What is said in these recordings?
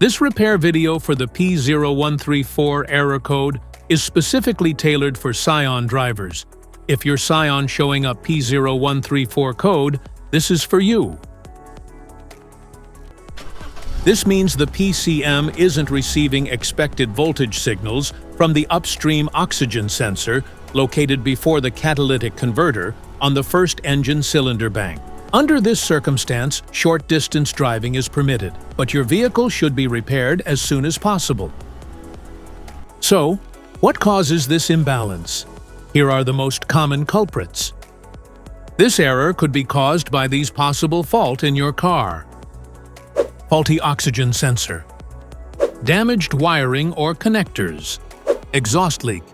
This repair video for the P0134 error code is specifically tailored for Scion drivers. If your Scion showing up P0134 code, this is for you. This means the PCM isn't receiving expected voltage signals from the upstream oxygen sensor located before the catalytic converter on the first engine cylinder bank. Under this circumstance, short-distance driving is permitted, but your vehicle should be repaired as soon as possible. So, what causes this imbalance? Here are the most common culprits. This error could be caused by these possible faults in your car. Faulty oxygen sensor, damaged wiring or connectors, exhaust leak,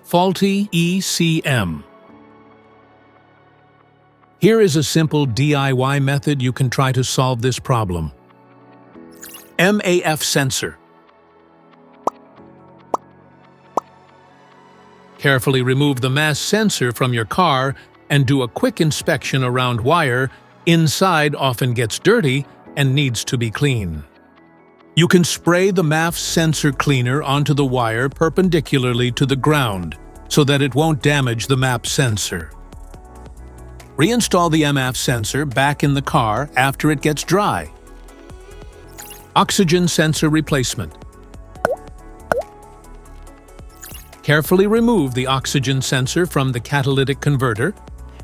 faulty ECM. Here is a simple DIY method you can try to solve this problem. MAF Sensor. Carefully remove the MAF sensor from your car and do a quick inspection around wire. Inside often gets dirty and needs to be clean. You can spray the MAF sensor cleaner onto the wire perpendicularly to the ground so that it won't damage the MAF sensor. Reinstall the MAF sensor back in the car after it gets dry. Oxygen sensor replacement. Carefully remove the oxygen sensor from the catalytic converter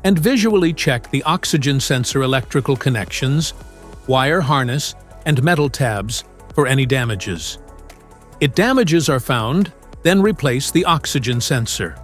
and visually check the oxygen sensor electrical connections, wire harness, and metal tabs for any damages. If damages are found, then replace the oxygen sensor.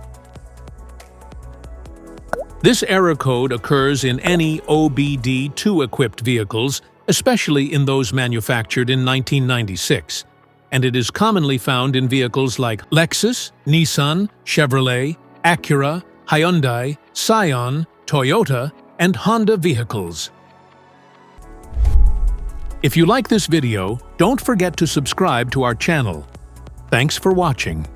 This error code occurs in any OBD2-equipped vehicles, especially in those manufactured in 1996, and it is commonly found in vehicles like Lexus, Nissan, Chevrolet, Acura, Hyundai, Scion, Toyota, and Honda vehicles. If you like this video, don't forget to subscribe to our channel. Thanks for watching.